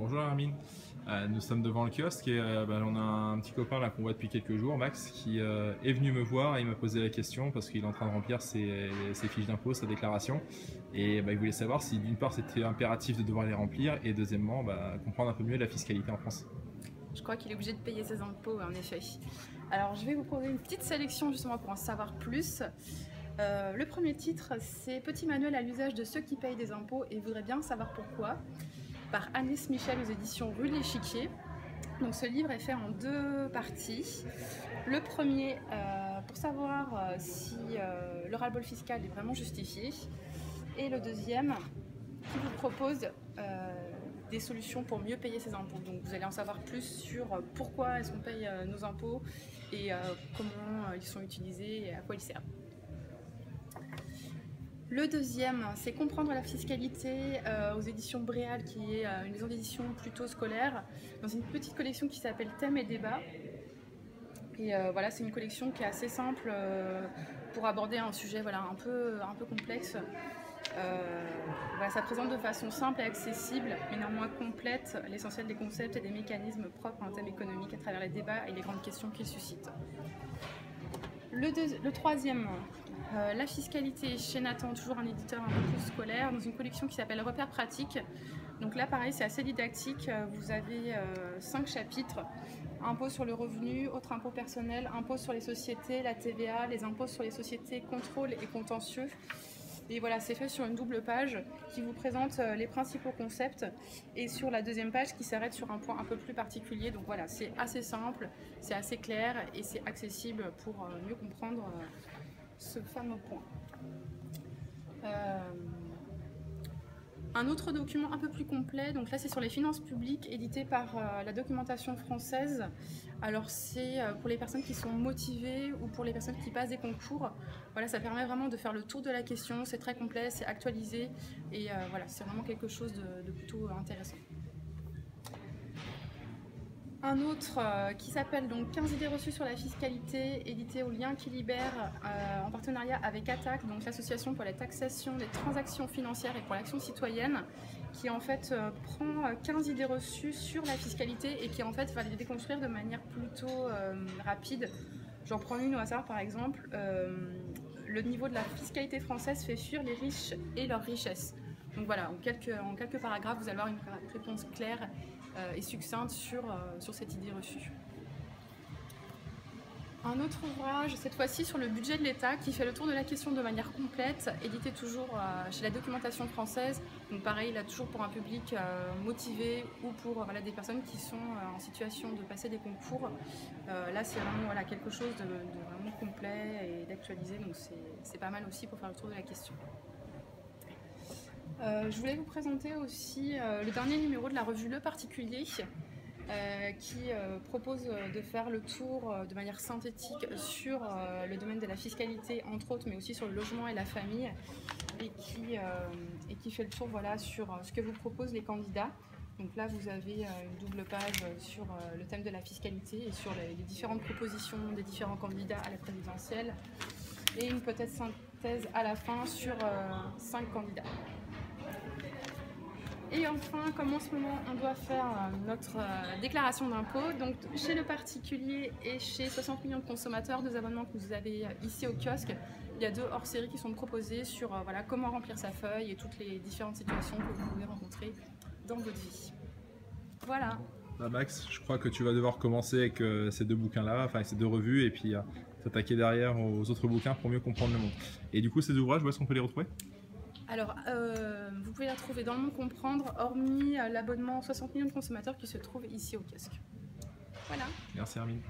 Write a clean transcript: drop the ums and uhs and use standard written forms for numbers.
Bonjour Hermine. Nous sommes devant le kiosque et on a un petit copain là qu'on voit depuis quelques jours, Max, qui est venu me voir et il m'a posé la question parce qu'il est en train de remplir ses fiches d'impôt, sa déclaration. Et il voulait savoir si d'une part c'était impératif de devoir les remplir et deuxièmement comprendre un peu mieux la fiscalité en France. Je crois qu'il est obligé de payer ses impôts, en effet. Alors, je vais vous proposer une petite sélection justement pour en savoir plus. Le premier titre, c'est Petit manuel à l'usage de ceux qui payent des impôts et voudraient bien savoir pourquoi, par Agnès Michel aux éditions Rue de l'Échiquier. Donc, ce livre est fait en deux parties. Le premier, pour savoir si le ras-le-bol fiscal est vraiment justifié. Et le deuxième, qui vous propose des solutions pour mieux payer ses impôts. Donc vous allez en savoir plus sur pourquoi est-ce qu'on paye nos impôts et comment ils sont utilisés et à quoi ils servent. Le deuxième, c'est Comprendre la fiscalité aux éditions Bréal, qui est une maison d'édition plutôt scolaire, dans une petite collection qui s'appelle Thèmes et débats. Et voilà, c'est une collection qui est assez simple pour aborder un sujet un peu complexe. Ça présente de façon simple et accessible, mais néanmoins complète, l'essentiel des concepts et des mécanismes propres à un thème économique à travers les débats et les grandes questions qu'il suscite. Le troisième, la fiscalité chez Nathan, toujours un éditeur un peu plus scolaire, dans une collection qui s'appelle Repères pratiques. Donc là, pareil, c'est assez didactique. Vous avez 5 chapitres. Impôt sur le revenu, autres impôts personnels, impôts sur les sociétés, la TVA, les impôts sur les sociétés, contrôle et contentieux. Et voilà, c'est fait sur une double page qui vous présente les principaux concepts et sur la deuxième page qui s'arrête sur un point un peu plus particulier. Donc voilà, c'est assez simple, c'est assez clair et c'est accessible pour mieux comprendre ce fameux point. Un autre document un peu plus complet, donc là c'est sur les finances publiques, édité par la documentation française. Alors c'est pour les personnes qui sont motivées ou pour les personnes qui passent des concours. Voilà, ça permet vraiment de faire le tour de la question, c'est très complet, c'est actualisé et voilà, c'est vraiment quelque chose de plutôt intéressant. Un autre qui s'appelle donc 15 idées reçues sur la fiscalité, édité au Lien qui libère en partenariat avec ATTAC, donc l'association pour la taxation des transactions financières et pour l'action citoyenne, qui en fait prend 15 idées reçues sur la fiscalité et qui en fait va les déconstruire de manière plutôt rapide. J'en prends une au hasard par exemple. Le niveau de la fiscalité française fait fuir les riches et leurs richesses. Donc voilà, en quelques paragraphes, vous allez avoir une réponse claire et succincte sur cette idée reçue. Un autre ouvrage, cette fois-ci sur le budget de l'État, qui fait le tour de la question de manière complète, édité toujours chez la documentation française. Donc pareil, là toujours pour un public motivé ou pour des personnes qui sont en situation de passer des concours. Là c'est vraiment quelque chose de vraiment complet et d'actualisé, donc c'est pas mal aussi pour faire le tour de la question. Je voulais vous présenter aussi le dernier numéro de la revue Le Particulier qui propose de faire le tour de manière synthétique sur le domaine de la fiscalité entre autres, mais aussi sur le logement et la famille et qui fait le tour sur ce que vous proposent les candidats. Donc là vous avez une double page sur le thème de la fiscalité et sur les différentes propositions des différents candidats à la présidentielle et une peut-être synthèse à la fin sur 5 candidats. Et enfin, comme en ce moment on doit faire notre déclaration d'impôt, donc chez le particulier et chez 60 millions de consommateurs, 2 abonnements que vous avez ici au kiosque, il y a 2 hors-séries qui sont proposés sur comment remplir sa feuille et toutes les différentes situations que vous pouvez rencontrer dans votre vie. Voilà. Max, je crois que tu vas devoir commencer avec ces 2 bouquins-là, enfin ces 2 revues, et puis t'attaquer derrière aux autres bouquins pour mieux comprendre le monde. Et du coup, ces ouvrages, où est-ce qu'on peut les retrouver ? Alors, vous pouvez la trouver dans le Monde Comprendre, hormis l'abonnement 60 millions de consommateurs qui se trouve ici au kiosque. Voilà. Merci Hermine.